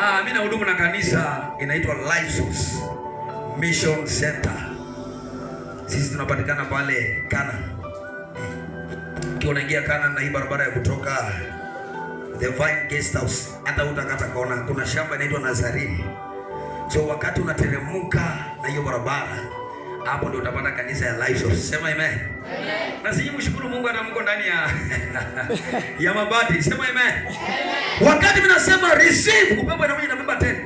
Mimi nahudumu na kanisa inaitwa Life Source Mission Center. Sisi tunapatikana pale Kana. Ukiwa unaingia Kana na hii barabara ya kutoka The Vine Guest House, hata utakata kona kuna shamba inaitwa Nazarene. So wakati unateremka na hiyo barabara, hapo ndio utapata kanisa ya Life Source. Sema amen. Amen. Na sisi mshukuru Mungu hata mko ndani ya ya mabati. Sema amen. Amen. Wakati mimi nasema receive, upepo inakuja inabeba tena.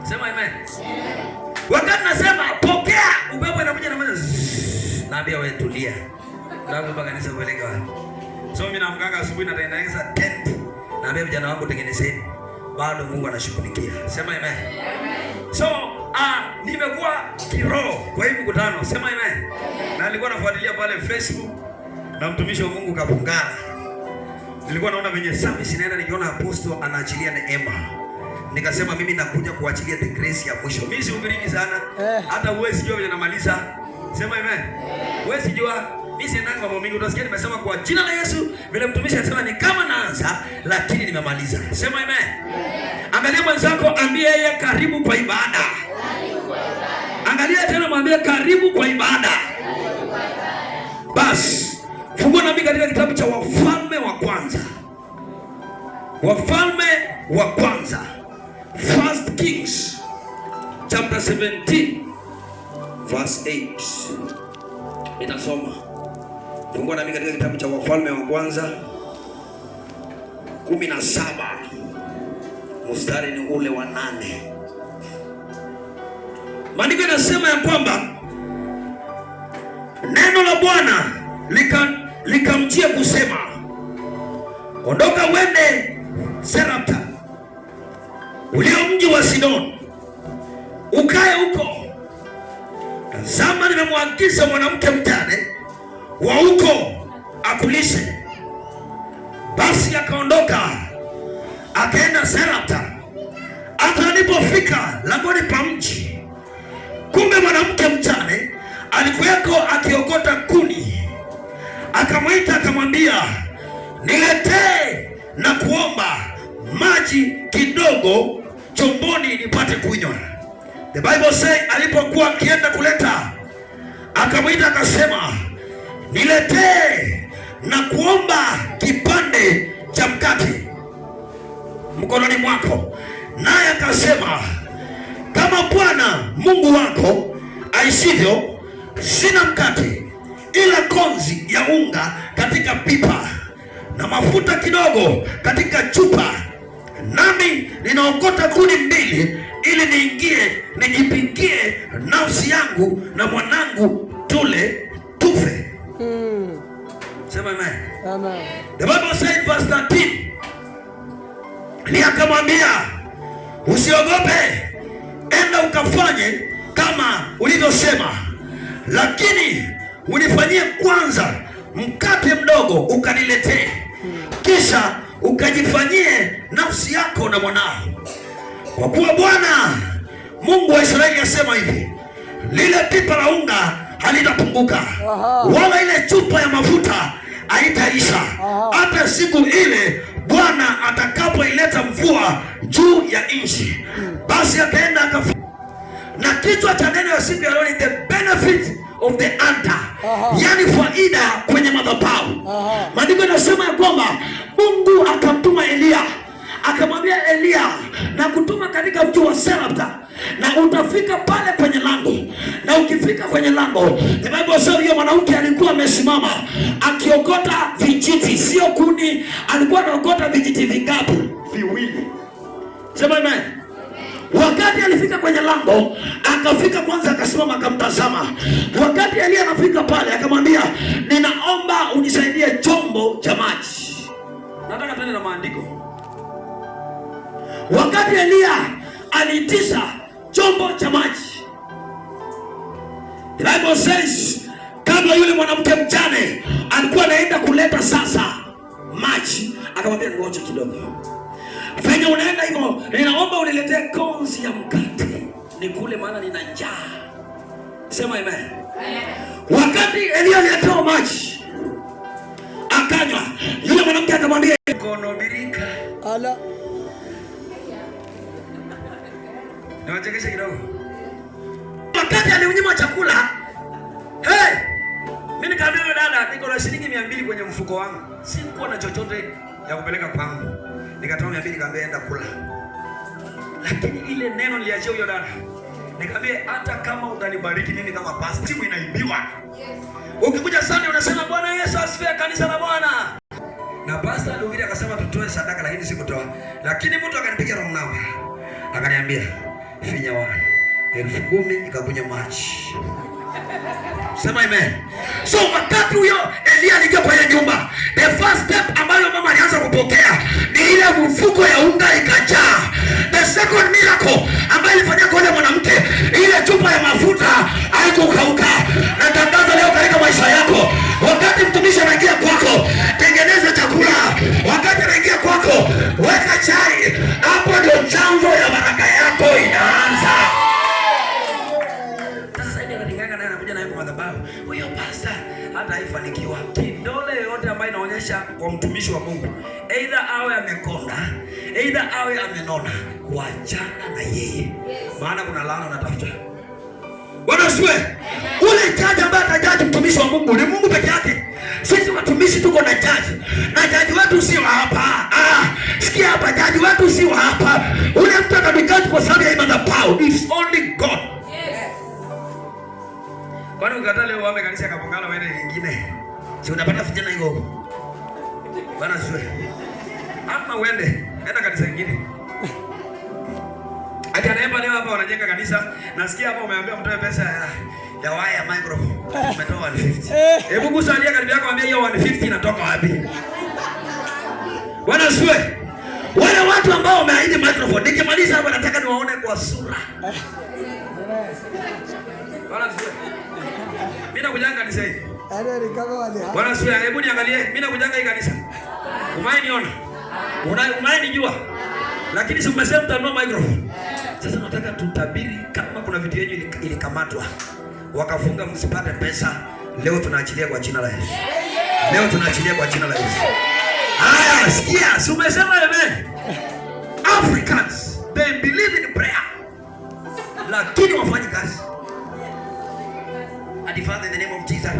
Sema amen. Amen. Wakati nasema pokea, upepo inakuja inabeba. Naambia wewe tulia. Ndio mpaka kanisa kuelekea wapi. So mimi naamkanga asubuhi na natengeneza tent. Naambia vijana wangu tengenezeni. Bado Mungu anashughulikia. Sema amen. Amen. So nimekuwa kiroho kwa hii mkutano. Sema amen. Na nilikuwa nafuatilia pale Facebook na mtumishi wa Mungu Kabungala. Nilikuwa naona venye service inaenda, nikiona apostle anaachilia neema. Nikasema mimi nakuja kuachilia the grace ya mwisho. Mimi sihubiri sana. Hata uwezi jua vile namaliza. Sema amen. Uwezi jua mimi siendanga mambo mingi. Utasikia nimesema kwa jina la Yesu, vile mtumishi anasema ni kama naanza lakini nimemaliza. Sema amen. Angalia mwenzako, ambie yeye karibu kwa ibada. Angalia tena mwambie karibu kwa ibada. Bas, fungua nami katika kitabu cha Wafalme wa Kwanza. Wafalme wa Kwanza. First Kings chapter 17 verse 8. Nitasoma. Fungua nami katika kitabu cha Wafalme wa Kwanza 17. Mstari ni ule wa 8. Maandiko yanasema ya kwamba neno la Bwana likamjia kusema, ondoka uende Sarepta ulio mji wa Sidon, ukae huko. Tazama, nimemwagiza mwanamke mjane wa huko akulishe. Basi akaondoka akaenda Sarepta. Hata alipofika langoni pa mji, kumbe mwanamke mjane alikuweko akiokota kuni. Akamwita akamwambia, niletee na kuomba maji kidogo chomboni nipate kunywa. The Bible say alipokuwa akienda kuleta, akamwita akasema, niletee na kuomba kipande cha mkate mkononi mwako. Naye akasema, kama Bwana Mungu wako aishivyo, sina mkate ila konzi ya unga katika pipa na mafuta kidogo katika chupa, nami ninaokota kuni 2 ili niingie nijipingie nafsi yangu na mwanangu tule tufe. Sema amen. Amen. The Bible says verse 13. Ni akamwambia, usiogope, enda ukafanye kama ulivyosema, lakini unifanyie kwanza mkate mdogo ukaniletee, kisha ukajifanyie nafsi yako na mwanao. Kwa kuwa Bwana Mungu wa Israeli asema hivi, lile pipa la unga halitapunguka, wala ile chupa ya mafuta haitaisha, hata siku ile Bwana atakapoileta mvua juu ya nchi. Basi akaenda na kichwa cha neno ya siku ya leo ni the benefit of the altar. Yani faida kwenye madhabahu. Maandiko yanasema ya kwamba Mungu akamtuma Elia, akamwambia Elia, na kutuma katika mji wa Sarepta, na utafika pale kwenye lango, na ukifika kwenye lango, the Bible says hiyo mwanamke alikuwa amesimama akiokota vijiti, sio kuni. Alikuwa anaokota vijiti vingapi? 2. Sema amen. Wakati alifika kwenye lango, akafika kwanza, akasimama akamtazama. Wakati Elia anafika pale, akamwambia, ninaomba unisaidie chombo cha maji. Nataka tuende na maandiko. Wakati Elia aliitisha chombo cha maji, the Bible says kabla yule mwanamke mjane alikuwa anaenda kuleta sasa maji, akamwambia ngoja kidogo. Venye unaenda hivyo, ninaomba uniletee konzi ya mkate nikule, maana nina njaa. Sema amen. Wakati Elia alitoa maji akanywa, yule mwanamke akamwambia, kono birika ala Niwachekeshe kidogo. Wakati aliunyima chakula, mimi nikamwambia dada, niko na shilingi 200 kwenye mfuko wangu. Sikuwa na chochote ya kupeleka kwangu. Nikatoa 200 nikamwambia enda kula. Lakini ile neno niliachia huyo dada. Nikamwambia hata kama utanibariki mimi kama pastor, timu inaibiwa. Ukikuja Sunday unasema Bwana Yesu asifiwe, kanisa la Bwana. Na pastor alihubiri akasema tutoe sadaka, lakini sikutoa. Lakini mtu akanipigia wrong number. Akaniambia finya 10,000 ikakunya maji. Sema amen. So wakati huyo Elia aliingia kwenye nyumba, the first step ambayo mama alianza kupokea ni ile mfuko ya unga ikajaa. The second miracle ambayo ilifanyika kwa yule mwanamke, ile chupa ya mafuta haikukauka. Natangaza leo katika maisha yako, wakati mtumishi anaingia kwako, tengeneza chakula. Wakati anaingia kwako, weka chai. Hapo ndio chanzo ya baraka yako inaanza. Huyo pastor hata haifanikiwa. Kidole yote ambayo inaonyesha kwa mtumishi wa Mungu, either awe amekonda, either awe amenona, kuachana na yeye. Maana kuna laana unatafuta. Bwana siwe. Ule jaji ambaye atajaji mtumishi wa Mungu ni Mungu peke yake. Sisi watumishi tuko na jaji. Na jaji wetu sio hapa. Sikia hapa, jaji wetu sio hapa. Ule mtu atajaji kwa sababu ya madhabahu. It's only God. Kwani ukata leo wame kanisa kapongana waende nyingine. Si unapata vijana hiyo. Bwana siwe. Ama uende, enda kanisa nyingine. Ati anaemba leo hapa wanajenga kanisa. Nasikia hapa umeambia mtoe pesa ya waya microphone. Umetoa 150. Hebu kusalia karibu yako mwambie hiyo 150 inatoka wapi? Bwana siwe. Wale watu ambao wameahidi microphone, nikimaliza hapa nataka niwaone kwa sura. Bwana siwe. Mimi nakujanga kanisa hili. Bwana siwe, hebu niangalie. Mimi nakujanga hii kanisa. Umainiona? Umainijua? Lakini si umesema mtanua microphone. Sasa nataka tutabiri kama kuna vitu yenu ilikamatwa. Wakafunga msipate pesa. Leo tunaachilia kwa jina la Yesu. Leo tunaachilia kwa jina la Yesu. Haya, sikia, si umesema amen. Africans, they believe in prayer. Lakini wafanyi kazi. Adi Father, in the name of Jesus,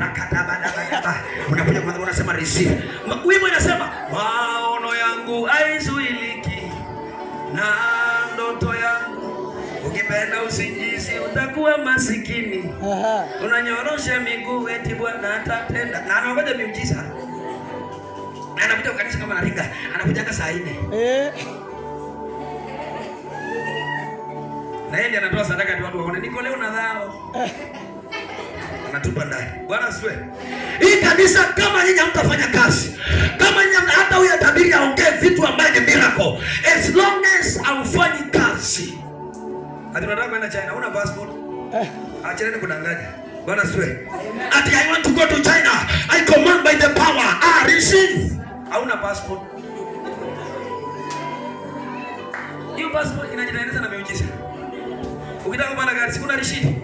unakuja kwanza unasema receive. Wimbo inasema maono yangu haizuiliki na ndoto yangu, ukipenda usingizi utakuwa masikini. Unanyorosha miguu eti Bwana atatenda. Na anakuja miujiza. Na anakuja kanisa kama anaringa, anakuja saa 4. Na yeye ndiye anatoa sadaka kwa watu waone niko leo na dhao. Anatupa ndani. Bwana asifiwe. Hii kanisa kama nyinyi hamtafanya kazi, kama nyinyi hata huyo tabiri aongee vitu ambavyo ni miracle, as long as hamfanyi kazi. Ati unataka kwenda China, una passport? Acheni kudanganya. Bwana asifiwe. Ati I want to go to China. I command by the power. Receive. Hauna passport. Hiyo passport inajitengeneza na miujiza. Ukitaka kupanda gari sikuna rishidi.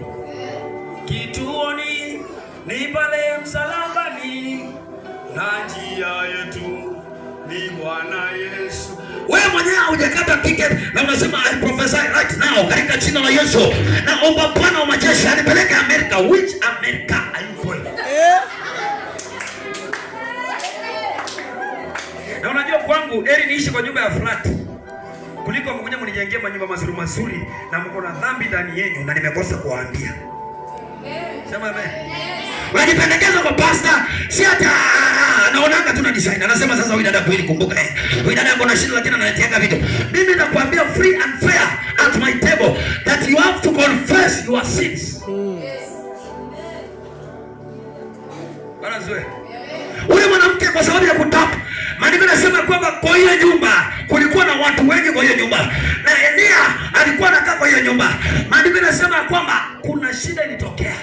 Kituoni ni pale msalabani, na njia yetu ni Bwana Yesu. Wewe mwenyewe hujakata ticket na unasema I prophesy right now katika jina la Yesu. Naomba Bwana wa majeshi anipeleke Amerika. Which America are you going? Na unajua kwangu heri niishi kwa nyumba ya flat kuliko mkuja mnijengee manyumba mazuri mazuri na mko na dhambi ndani yenu na nimekosa kuwaambia. Sema amen. Wanipendekeza kwa pastor, si hata naonanga tuna design. Anasema sasa huyu dada kweli kumbuka huyu dada kuna shida lakini analetea vitu. Mimi nakwambia free and fair at my table that you have to confess your sins. Bwana zwe. Ule mwanamke kwa sababu ya kutapa. Maandiko yanasema kwamba kwa hiyo nyumba kulikuwa na watu wengi kwa hiyo nyumba. Na Elia alikuwa anakaa kwa hiyo nyumba. Maandiko yanasema kwamba kuna shida ilitokea.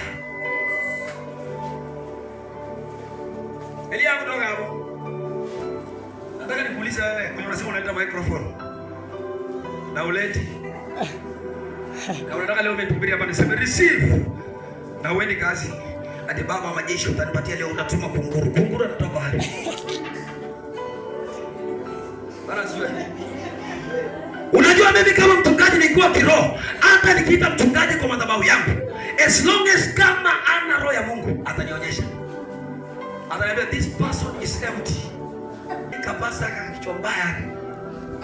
Elia kutoka hapo. Nataka nikuulize wewe, kwa unasema unaleta microphone. Na uleti. Na unataka leo umehubiri hapa niseme receive. Na uende kazi. Ati baba wa majeshi utanipatia leo utatuma kunguru. Kunguru atatoka wapi? Bwana siwe. Unajua mimi kama mchungaji nikiwa kiroho, hata nikiita mchungaji kwa madhabahu yangu, as long as kama ana roho ya Mungu, atanionyesha. Ataniambia this person is empty. Nikapasa kichwa mbaya.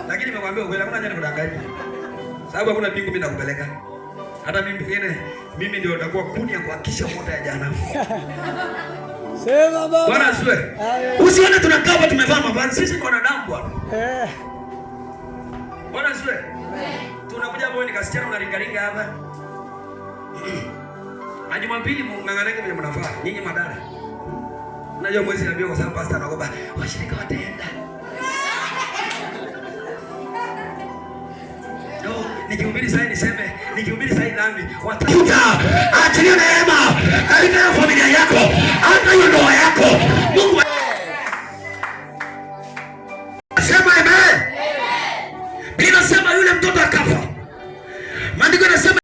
Lakini nimekwambia ukweli, hakuna haja nikudanganya. Sababu hakuna mbingu mimi nakupeleka. Hata mimi pengine mimi ndio nitakuwa kuni ya kuhakisha moto ya jana. Sema baba. Bwana asiwe. Usione tunakaa hapa tumevaa mavazi, sisi ni wanadamu bwana. Bwana asiwe. Tunakuja hapo nikasikia unaringaringa hapa. Na Jumapili mng'ang'anake vile mnafaa. Nyinyi madada. Unajua mwezi nabii kwa sababu pastor anaomba washirika wataenda. Nikihubiri sasa niseme, nikihubiri sasa dhambi, watakuja. Achilia neema katika familia yako, hata hiyo ndoa yako. Mungu sema amen. Bila sema yule mtoto akafa.